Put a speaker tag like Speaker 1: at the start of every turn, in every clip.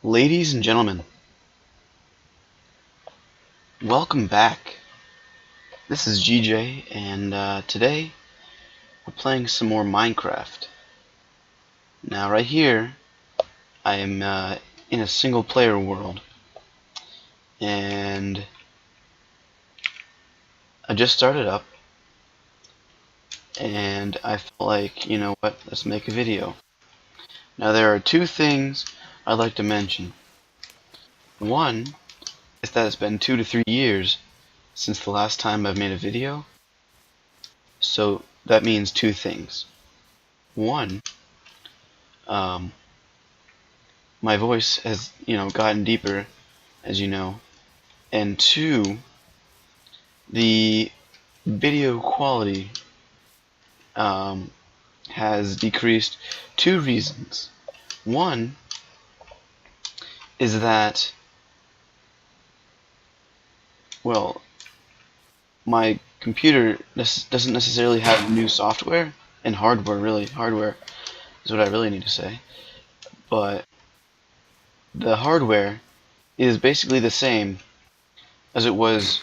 Speaker 1: Ladies and gentlemen, welcome back. This is GJ, and today we're playing some more Minecraft. Now, right here, I am in a single-player world, and I just started up, and I felt like, you know what, let's make a video. Now, there are two things I'd like to mention. One is that it's been 2 to 3 years since the last time I've made a video, so that means two things. One, my voice has, gotten deeper, as you know. And two, the video quality has decreased. Two reasons. One is that, well, my computer doesn't necessarily have new software and hardware, really. Hardware is what I really need to say. But the hardware is basically the same as it was,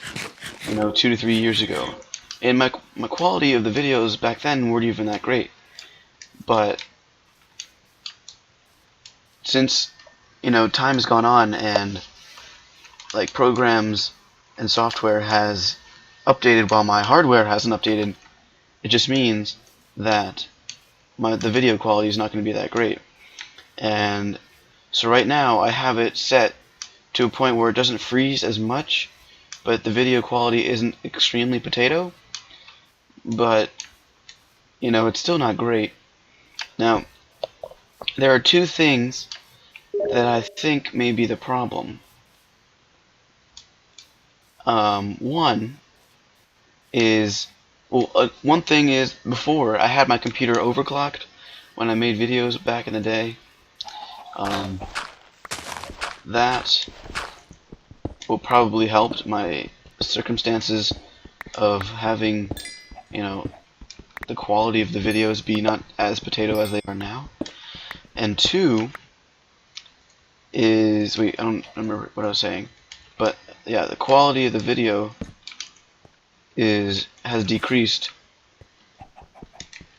Speaker 1: 2 to 3 years ago. And my quality of the videos back then weren't even that great. But since, time has gone on and like programs and software has updated while my hardware hasn't updated, it just means that the video quality is not going to be that great. And so right now I have it set to a point where it doesn't freeze as much, but the video quality isn't extremely potato, but it's still not great. Now, there are two things that I think may be the problem. One is, one thing is, before I had my computer overclocked when I made videos back in the day. That will probably help my circumstances of having, the quality of the videos be not as potato as they are now. And two is, I don't remember what I was saying, but yeah, the quality of the video has decreased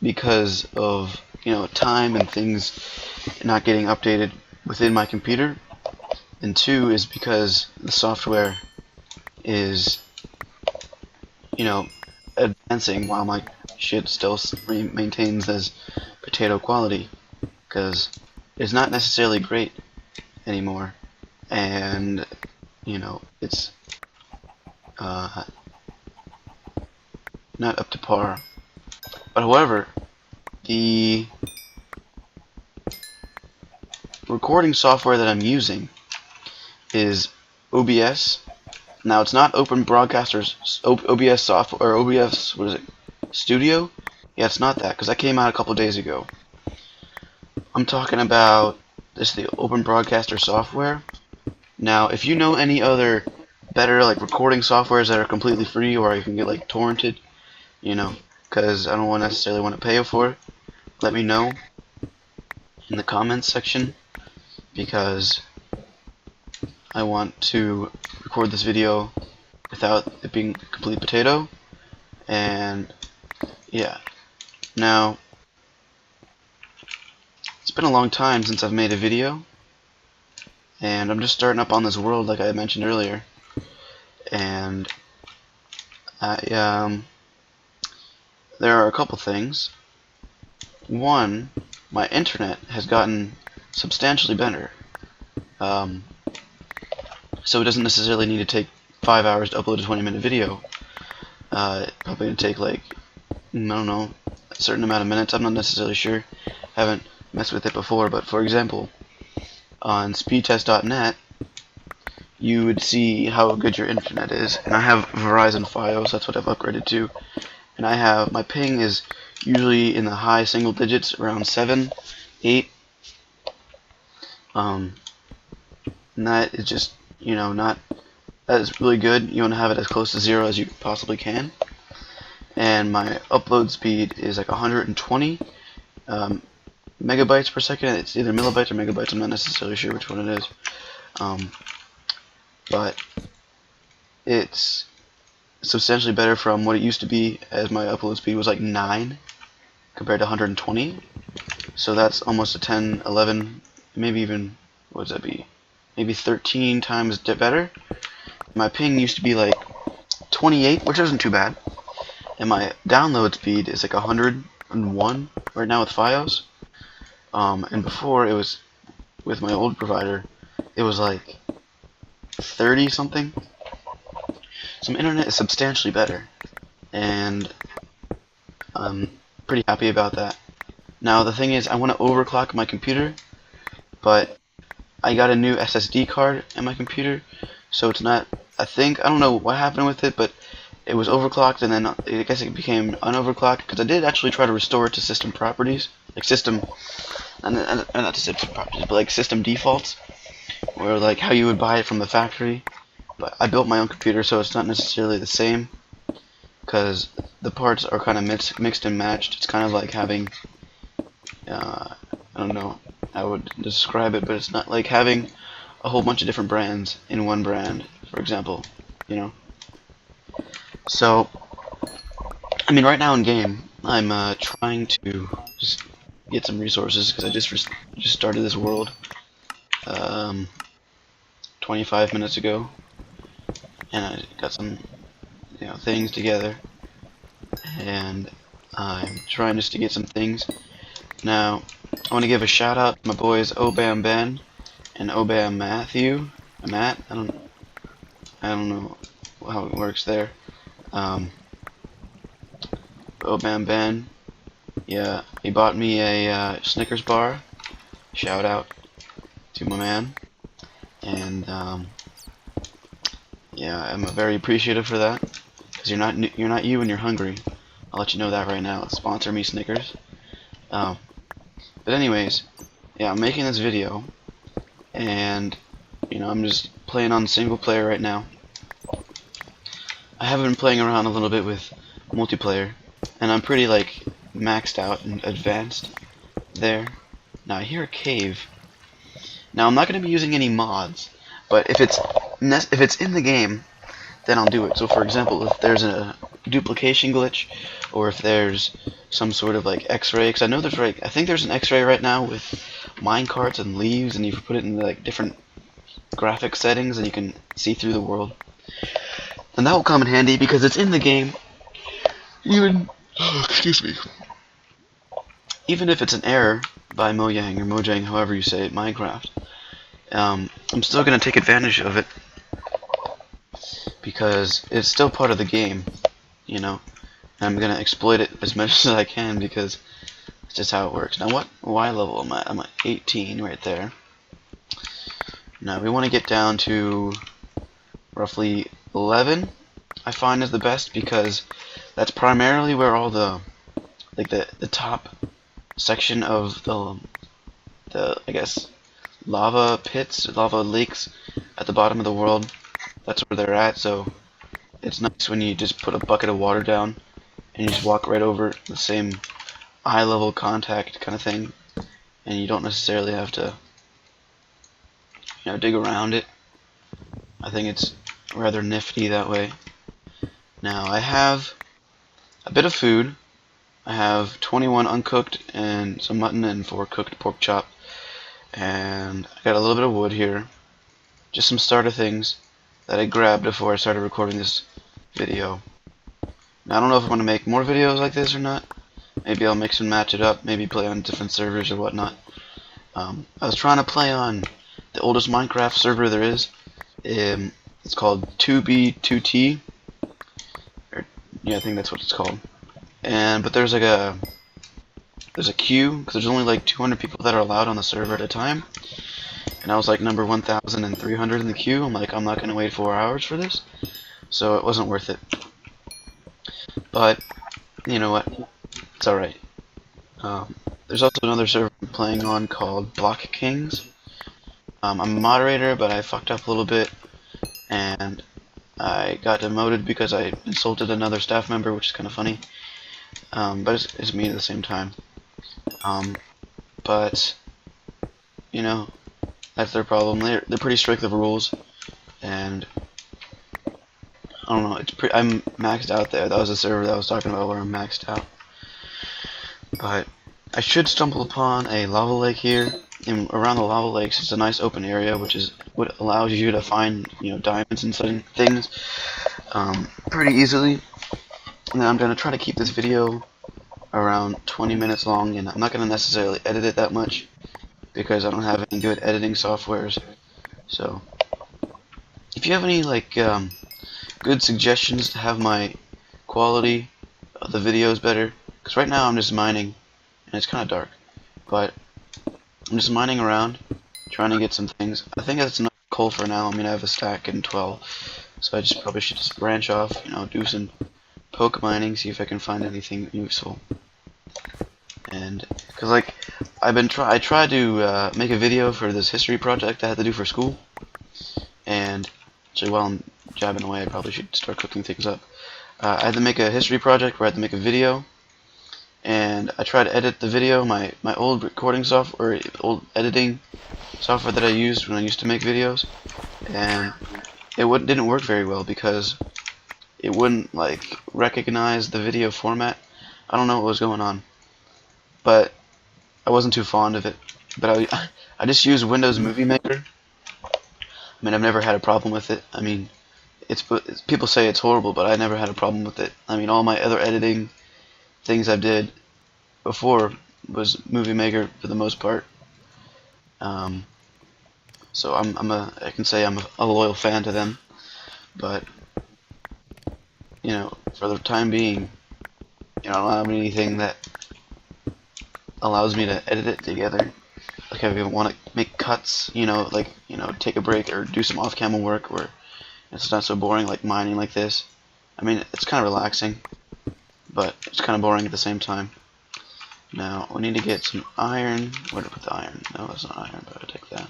Speaker 1: because of, time and things not getting updated within my computer. And two is because the software is, advancing while my shit still maintains as potato quality, because it's not necessarily great anymore, and it's not up to par. But however, the recording software that I'm using is OBS. Now, it's not Open Broadcaster's OBS software, or OBS, what is it, Studio? Yeah, it's not that, because that came out a couple days ago. I'm talking about the Open Broadcaster software. Now, if you know any other better recording softwares that are completely free, or you can get torrented, because I don't necessarily want to pay for it, let me know in the comments section, because I want to record this video without it being complete potato. And yeah, now it's been a long time since I've made a video, and I'm just starting up on this world like I mentioned earlier. And there are a couple things. One, my internet has gotten substantially better. So it doesn't necessarily need to take 5 hours to upload a 20-minute video. It's probably going to take I don't know, a certain amount of minutes. I'm not necessarily sure. Haven't messed with it before, but for example, on speedtest.net, you would see how good your internet is. And I have Verizon Fios, that's what I've upgraded to. And my ping is usually in the high single digits, around 7, 8. And that is just, that is really good. You want to have it as close to 0 as you possibly can. And my upload speed is 120 megabytes per second. It's either millibytes or megabytes. I'm not necessarily sure which one it is. But it's substantially better from what it used to be, as my upload speed was like 9 compared to 120. So that's almost a 10, 11, maybe even, what does that be? Maybe 13 times better. My ping used to be like 28, which isn't too bad. And my download speed is like 101 right now with Fios. And before, it was with my old provider, it was like 30 something. So my internet is substantially better, and I'm pretty happy about that. Now the thing is, I want to overclock my computer, but I got a new SSD card in my computer, so it's not, I don't know what happened with it, but it was overclocked, and then I guess it became unoverclocked, because I did actually try to restore it to system properties, like system, not to system properties, but like system defaults, or like how you would buy it from the factory. But I built my own computer, so it's not necessarily the same, because the parts are kind of mixed and matched. It's kind of like having, I don't know how I would describe it, but it's not like having a whole bunch of different brands in one brand, for example, you know. So, I mean, right now in game, I'm trying to just get some resources, because I just started this world 25 minutes ago. And I got some, things together, and I'm trying just to get some things. Now, I want to give a shout out to my boys Obam Ben and Obam Matthew, Matt. I don't know how it works there. Obam Ben, yeah, he bought me a Snickers bar. Shout out to my man, and yeah, I'm very appreciative for that, because you're not you when you're hungry. I'll let you know that right now. Sponsor me, Snickers. But anyways, yeah, I'm making this video, and I'm just playing on single player right now. I have been playing around a little bit with multiplayer, and I'm pretty like maxed out and advanced there. Now I hear a cave. Now I'm not going to be using any mods, but if it's in the game, then I'll do it. So for example, if there's a duplication glitch, or if there's some sort of like X-ray, because I know I think there's an X-ray right now with minecarts and leaves, and you can put it in like different graphic settings, and you can see through the world. And that will come in handy because it's in the game. Excuse me. Even if it's an error by Mojang or Mojang, however you say it, Minecraft, I'm still gonna take advantage of it, because it's still part of the game, and I'm gonna exploit it as much as I can, because it's just how it works. Now, what Y level am I? I'm at 18 right there. Now we want to get down to roughly 11. I find is the best, because that's primarily where all the top section of the I guess lava pits, lava lakes at the bottom of the world, that's where they're at. So it's nice when you just put a bucket of water down and you just walk right over the same eye level contact kind of thing, and you don't necessarily have to dig around it. I think it's rather nifty that way. Now I have a bit of food. I have 21 uncooked and some mutton and 4 cooked pork chop, and I got a little bit of wood here, just some starter things that I grabbed before I started recording this video. Now I don't know if I'm going to make more videos like this or not. Maybe I'll mix and match it up, maybe play on different servers or whatnot. I was trying to play on the oldest Minecraft server there is. It's called 2B2T. Yeah, I think that's what it's called. But there's like there's a queue, because there's only like 200 people that are allowed on the server at a time, and I was like number 1,300 in the queue. I'm like, I'm not gonna wait 4 hours for this, so it wasn't worth it. But you know what? It's all right. There's also another server I'm playing on called Block Kings. I'm a moderator, but I fucked up a little bit, and I got demoted because I insulted another staff member, which is kind of funny. But it's me at the same time. but you know, that's their problem. They're pretty strict with rules, and I don't know. I'm maxed out there. That was the server that I was talking about where I'm maxed out. But I should stumble upon a lava lake here. And around the lava lakes, it's a nice open area, which is what allows you to find, you know, diamonds and things pretty easily. And then I'm gonna try to keep this video around 20 minutes long, and I'm not gonna necessarily edit it that much because I don't have any good editing softwares. So if you have any like good suggestions to have my quality of the videos better, because right now I'm just mining and it's kind of dark, but I'm just mining around trying to get some things. I think that's enough coal for now. I mean, I have a stack and 12, so I just probably should just branch off, you know, do some poke mining, see if I can find anything useful. And because like I tried to make a video for this history project I had to do for school, and actually while I'm jabbing away I probably should start cooking things up. I had to make a history project where I had to make a video, and I tried to edit the video. My old recording software, or old editing software that I used when I used to make videos, and it didn't work very well because it wouldn't like recognize the video format. I don't know what was going on, but I wasn't too fond of it. But I just used Windows Movie Maker. I mean, I've never had a problem with it. I mean, people say it's horrible, but I never had a problem with it. I mean, all my other editing things I did before was Movie Maker for the most part. So I can say I'm a loyal fan to them, but you know, for the time being, you know, I don't have anything that allows me to edit it together. Like if I want to make cuts, you know, like, you know, take a break or do some off-camera work where it's not so boring like mining like this. I mean, it's kind of relaxing, but it's kind of boring at the same time. Now, we need to get some iron. Where to put the iron? No, that's not iron, but I'll take that.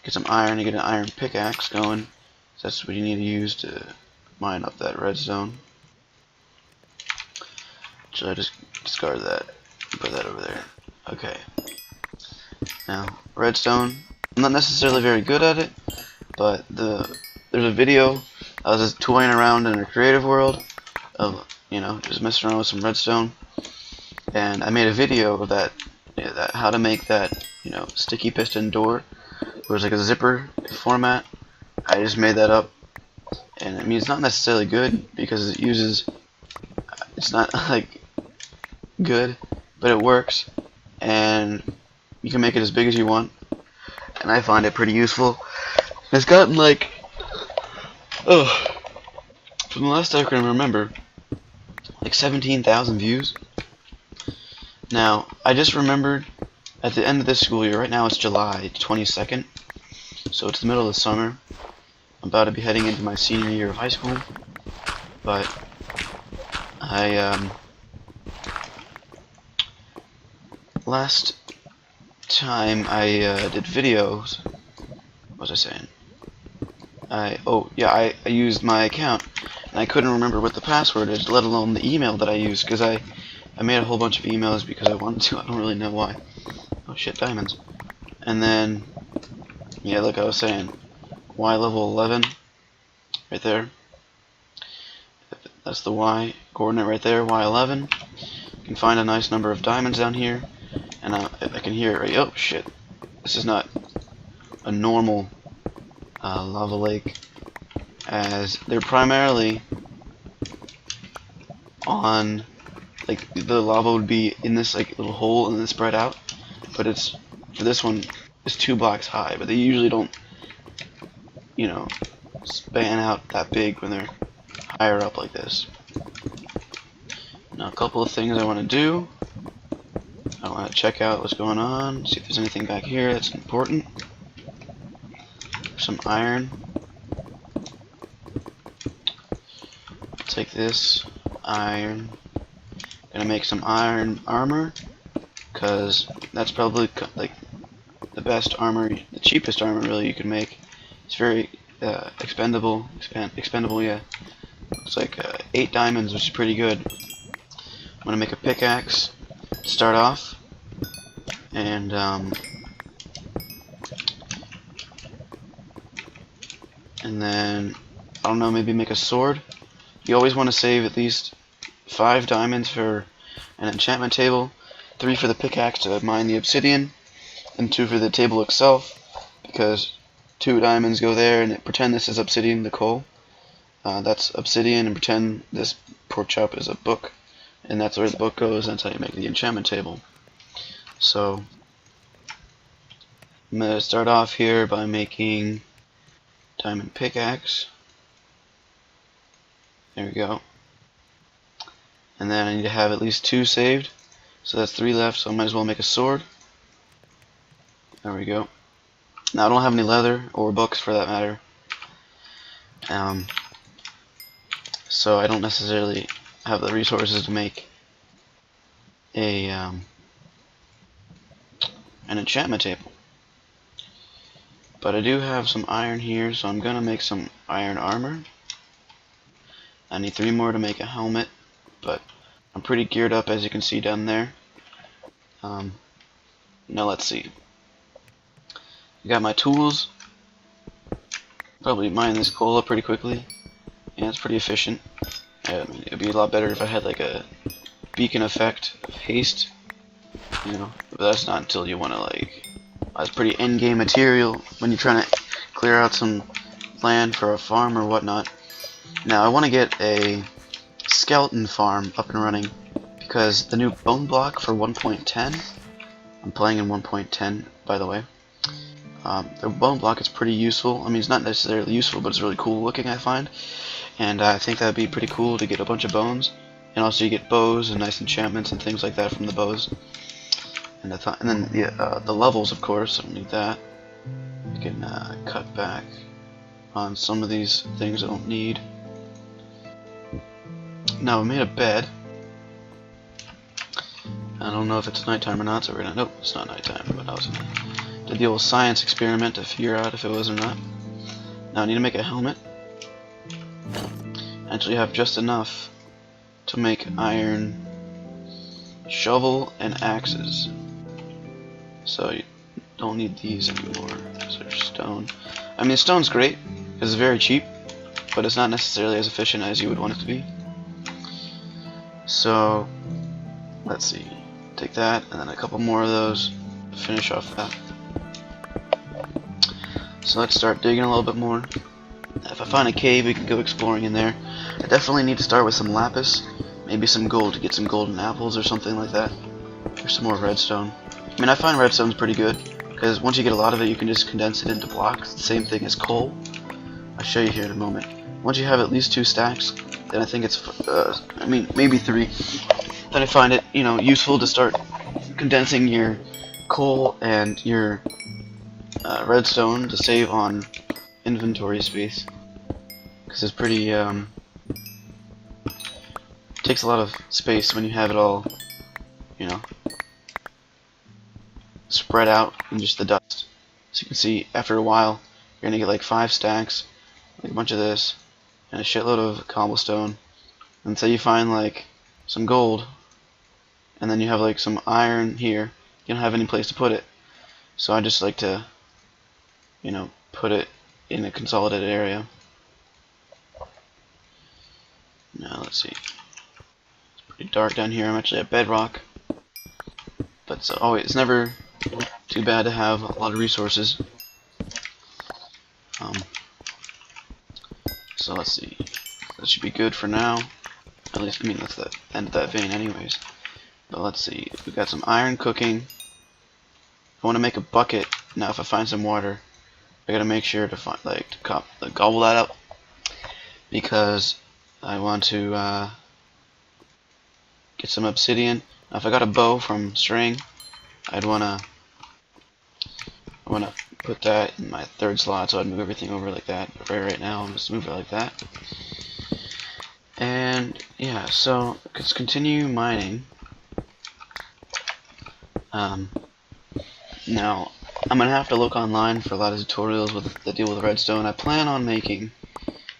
Speaker 1: Get some iron to get an iron pickaxe going. So that's what you need to use to mine up that redstone. Should I just discard that? Put that over there. Okay. Now, redstone. I'm not necessarily very good at it, but there's a video. I was just toying around in a creative world of, you know, just messing around with some redstone, and I made a video of that, how to make that, you know, sticky piston door. It was like a zipper format. I just made that up, and I mean, it's not necessarily good because it's not like good, but it works, and you can make it as big as you want, and I find it pretty useful. It's gotten like, from the last I can remember, like 17,000 views. Now, I just remembered at the end of this school year, right now it's July 22nd, so it's the middle of the summer. I'm about to be heading into my senior year of high school, but last time I did videos, what was I saying? I used my account, and I couldn't remember what the password is, let alone the email that I used, because I made a whole bunch of emails because I wanted to. I don't really know why. Oh shit, diamonds. And then, yeah, like I was saying, Y level 11, right there. That's the Y coordinate right there, Y11. You can find a nice number of diamonds down here, and I can hear it right. Oh shit, this is not a normal lava lake, as they're primarily on, like, the lava would be in this like little hole and then spread out, but it's, for this one, it's 2 blocks high, but they usually don't, you know, span out that big when they're higher up like this. Now, a couple of things I want to do. I want to check out what's going on, see if there's anything back here that's important. Some iron. Take this iron. Gonna make some iron armor, because that's probably like the best armor, the cheapest armor really you can make. It's very expendable, yeah. It's like 8 diamonds, which is pretty good. I'm gonna make a pickaxe to start off, and then I don't know, maybe make a sword. You always want to save at least 5 diamonds for an enchantment table, 3 for the pickaxe to mine the obsidian, and 2 for the table itself, because 2 diamonds go there, and pretend this is obsidian, the coal. That's obsidian, and pretend this pork chop is a book, and that's where the book goes, and that's how you make the enchantment table. So I'm going to start off here by making diamond pickaxe. There we go. And then I need to have at least 2 saved, so that's 3 left, so I might as well make a sword. There we go. Now I don't have any leather, or books for that matter, so I don't necessarily have the resources to make an enchantment table. But I do have some iron here, so I'm gonna make some iron armor. I need 3 more to make a helmet, but I'm pretty geared up, as you can see down there. Now let's see. I got my tools. Probably mine this coal up pretty quickly. Yeah, it's pretty efficient. I mean, it'd be a lot better if I had like a beacon effect of haste, you know, but that's not until you want to like. That's pretty end-game material when you're trying to clear out some land for a farm or whatnot. Now I want to get a skeleton farm up and running because the new bone block for 1.10. I'm playing in 1.10, by the way. The bone block is pretty useful. I mean, it's not necessarily useful, but it's really cool looking, I find. And I think that would be pretty cool to get a bunch of bones. And also you get bows and nice enchantments and things like that from the bows. And then the levels, of course, I don't need that. You can cut back on some of these things I don't need. Now, I made a bed. I don't know if it's nighttime or not, so we're gonna... Nope, it's not nighttime, but I was gonna... Did the old science experiment to figure out if it was or not. Now I need to make a helmet. I actually have just enough to make iron shovel and axes. So you don't need these anymore because they're stone. I mean, stone's great because it's very cheap, but it's not necessarily as efficient as you would want it to be. So let's see. Take that and then a couple more of those to finish off that. So let's start digging a little bit more. If I find a cave, we can go exploring in there. I definitely need to start with some lapis, maybe some gold to get some golden apples or something like that. Or some more redstone. I mean, I find redstone's pretty good, because once you get a lot of it, you can just condense it into blocks. The same thing as coal. I'll show you here in a moment. Once you have at least 2 stacks, then I think it's, I mean, maybe 3. Then I find it, you know, useful to start condensing your coal and your redstone to save on inventory space, because it's pretty takes a lot of space when you have it all, you know, spread out in just the dust. So you can see after a while you're gonna get like 5 stacks, like a bunch of this, and a shitload of cobblestone. And say you find like some gold, and then you have like some iron here, you don't have any place to put it. So I just like to, you know, put it in a consolidated area. Now let's see. It's pretty dark down here. I'm actually at bedrock, but so it's never too bad to have a lot of resources. So let's see. That should be good for now. At least, I mean, that's the end of that vein, anyways. But let's see. We've got some iron cooking. I want to make a bucket. Now, if I find some water, I gotta make sure to find, like, to gobble that up, because I want to get some obsidian. Now, if I got a bow from string, I wanna put that in my 3rd slot, so I'd move everything over like that. But right now, I'm just move it like that. And yeah, so let's continue mining. Now, I'm gonna have to look online for a lot of tutorials that deal with redstone. I plan on making,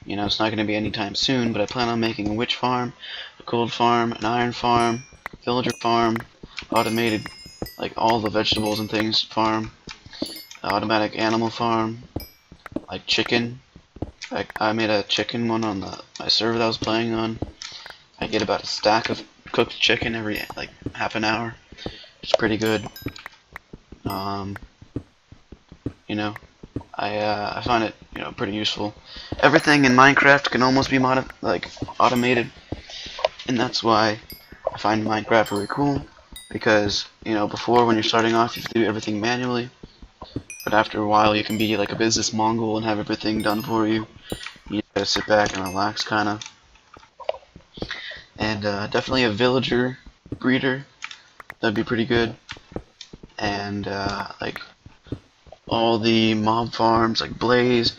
Speaker 1: you know, it's not gonna be anytime soon, but I plan on making a witch farm, a gold farm, an iron farm, villager farm, automated like all the vegetables and things farm, automatic animal farm, like chicken. I made a chicken one on my server that I was playing on. I get about a stack of cooked chicken every like half an hour. It's pretty good. You know, I find it pretty useful. Everything in Minecraft can almost be automated, and that's why I find Minecraft really cool. Because before, when you're starting off, you have to do everything manually, but after a while you can be like a business Mongol and have everything done for you. You gotta sit back and relax, kind of. And definitely a villager breeder, that'd be pretty good. And like all the mob farms like Blaze,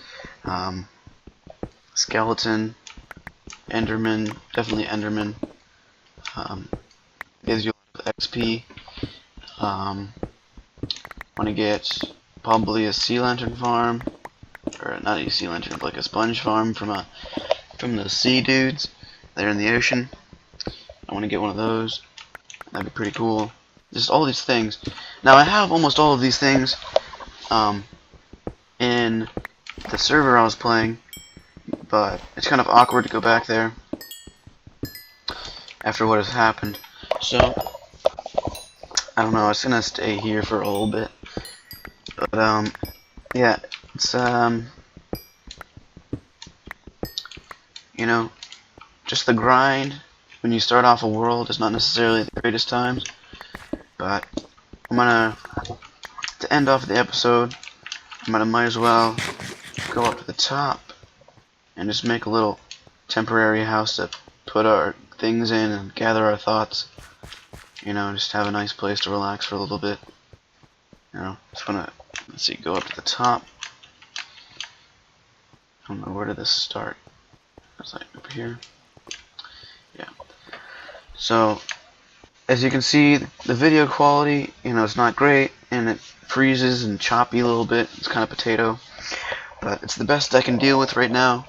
Speaker 1: Skeleton, Enderman, definitely Enderman, gives you a lot of XP. Want to get probably a sea lantern farm, or not a sea lantern, but like a sponge farm from the sea dudes. They're in the ocean. I want to get one of those. That'd be pretty cool. Just all these things. Now I have almost all of these things in the server I was playing, but it's kind of awkward to go back there after what has happened. So I don't know. I was gonna stay here for a little bit, but yeah, it's just the grind when you start off a world is not necessarily the greatest times. But to end off the episode, might as well go up to the top and just make a little temporary house to put our things in and gather our thoughts. Just have a nice place to relax for a little bit. Just wanna, let's see, go up to the top. I don't know, where did this start? It's like over here. Yeah. So, as you can see, the video quality, it's not great, and it freezes and choppy a little bit. It's kind of potato, but it's the best I can deal with right now.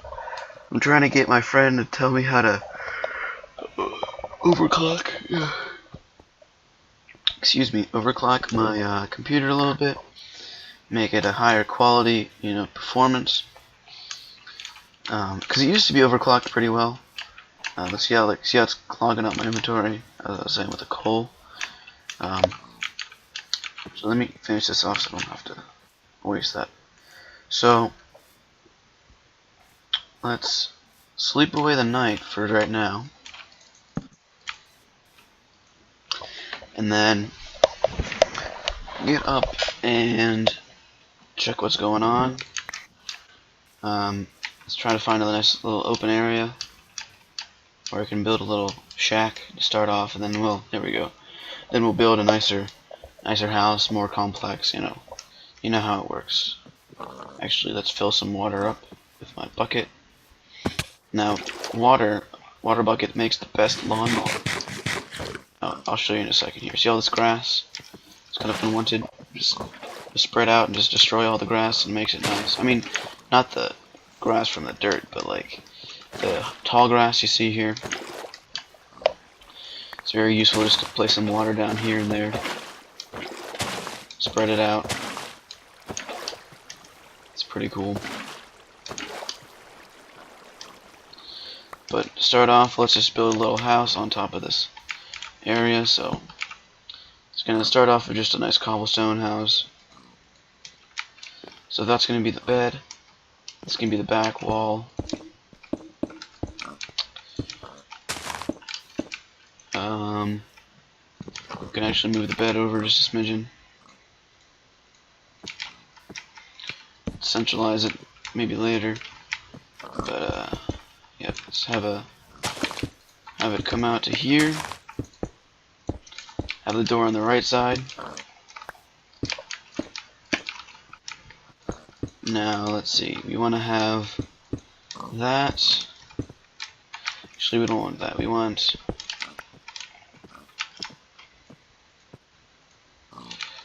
Speaker 1: I'm trying to get my friend to tell me how to overclock. Excuse me, overclock my computer a little bit, make it a higher quality, performance. Because it used to be overclocked pretty well. Let's see how it's clogging up my inventory, as I was saying with the coal. So let me finish this off so I don't have to waste that. So let's sleep away the night for right now, and then get up and check what's going on. Let's try to find a nice little open area where I can build a little shack to start off, and then there we go. Then we'll build a nicer house, more complex. You know how it works. Actually, let's fill some water up with my bucket. Now, water bucket makes the best lawnmower. I'll show you in a second here. See all this grass? It's kind of unwanted. Just spread out and just destroy all the grass and makes it nice. I mean, not the grass from the dirt, but like the tall grass you see here. It's very useful just to place some water down here and there. Spread it out. It's pretty cool. But to start off, let's just build a little house on top of this area. So it's going to start off with just a nice cobblestone house. So that's going to be the bed. This can be the back wall. We can actually move the bed over just a smidgen. Centralize it maybe later. But yeah, let's have it come out to here. Have the door on the right side. Now let's see, we want to have that. Actually, we don't want that. We want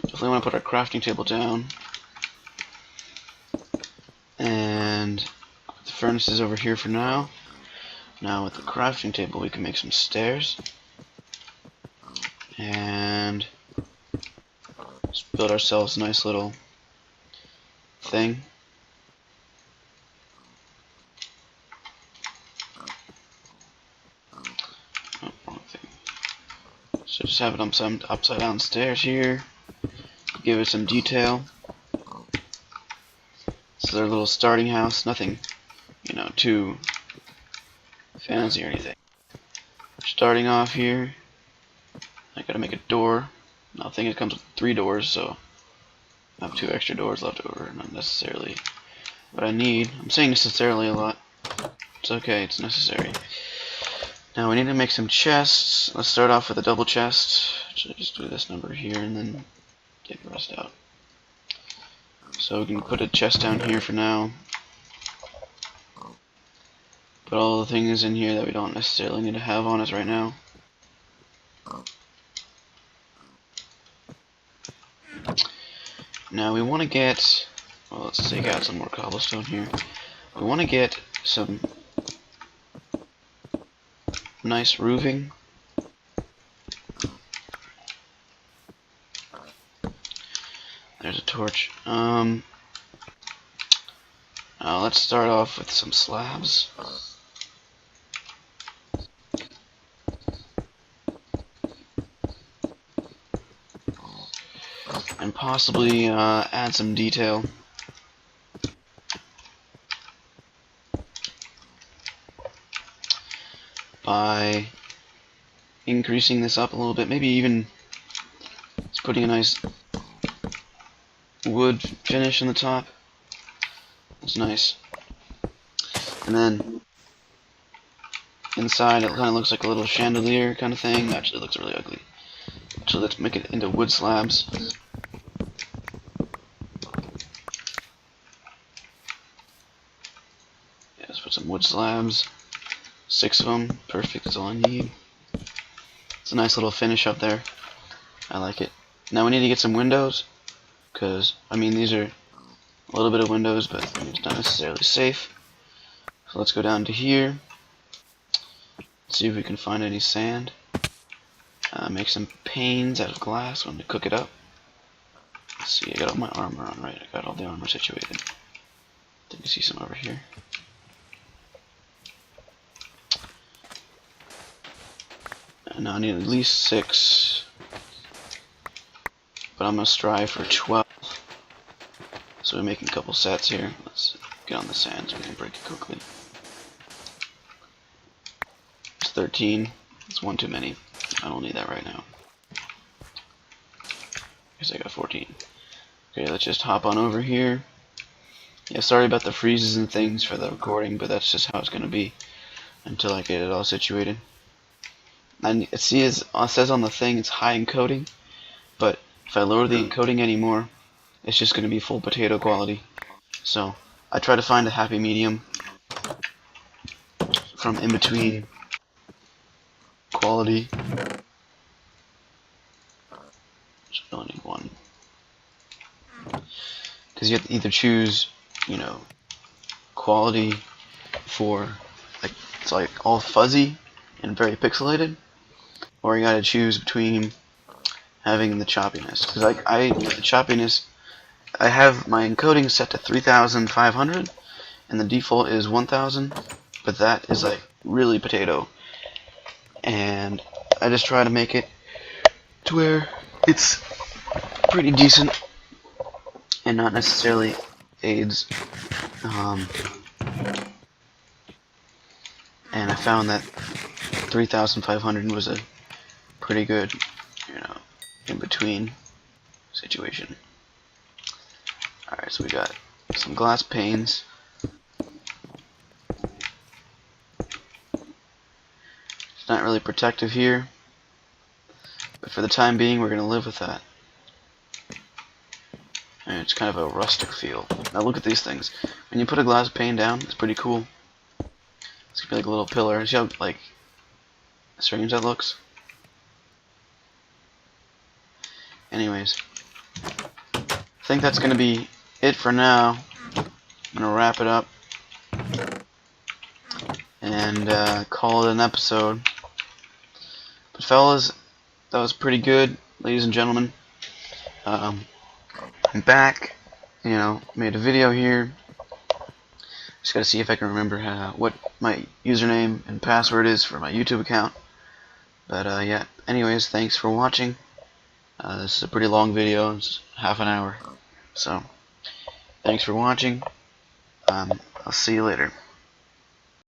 Speaker 1: definitely want to put our crafting table down, and the furnace is over here for now. Now with the crafting table, we can make some stairs, and build ourselves a nice little thing. Oh, wrong thing. So just have it on some upside down stairs here. Give it some detail. This is our little starting house. Nothing, too fancy or anything. Starting off here, I gotta make a door. I think it comes with 3 doors, so I have 2 extra doors left over. Not necessarily what I need. I'm saying necessarily a lot. It's okay, it's necessary. Now we need to make some chests. Let's start off with a double chest. Just do this number here and then take the rest out. So we can put a chest down here for now. Put all the things in here that we don't necessarily need to have on us right now. Now we want to get, well, let's take out some more cobblestone here. We want to get some nice roofing. There's a torch. Let's start off with some slabs. And possibly add some detail. By increasing this up a little bit, maybe even just putting a nice wood finish on the top. It's nice. And then inside it kind of looks like a little chandelier kind of thing. Actually, it looks really ugly. So let's make it into wood slabs. Yeah, let's put some wood slabs. 6 of them, perfect, that's all I need. It's a nice little finish up there. I like it. Now we need to get some windows, because, these are a little bit of windows, but it's not necessarily safe. So let's go down to here, see if we can find any sand. Make some panes out of glass when we cook it up. Let's see, I got all my armor on, right? I got all the armor situated. I think you see some over here. Now I need at least 6, but I'm gonna strive for 12. So we're making a couple sets here. Let's get on the sand so we can break it quickly. It's 13. It's one too many. I don't need that right now. Guess I got 14. Okay, let's just hop on over here. Yeah, sorry about the freezes and things for the recording, but that's just how it's gonna be until I get it all situated. And it says on the thing it's high encoding, but if I lower the encoding anymore, it's just going to be full potato quality. So I try to find a happy medium from in between quality. So I only need one, because you have to either choose, quality for it's like all fuzzy and very pixelated, or you gotta choose between having the choppiness. Because the choppiness, I have my encoding set to 3500 and the default is 1000, but that is like really potato, and I just try to make it to where it's pretty decent and not necessarily aids. And I found that 3500 was a pretty good, in between situation. Alright, so we got some glass panes. It's not really protective here, but for the time being we're going to live with that. And it's kind of a rustic feel. Now look at these things. When you put a glass pane down, it's pretty cool. It's going to be like a little pillar. See how strange that looks? Anyways, I think that's going to be it for now. I'm going to wrap it up and call it an episode. But fellas, that was pretty good, ladies and gentlemen. I'm back. You know, made a video here. Just gotta see if I can remember what my username and password is for my YouTube account. But yeah, anyways, thanks for watching. This is a pretty long video. It's half an hour. So, thanks for watching. I'll see you later.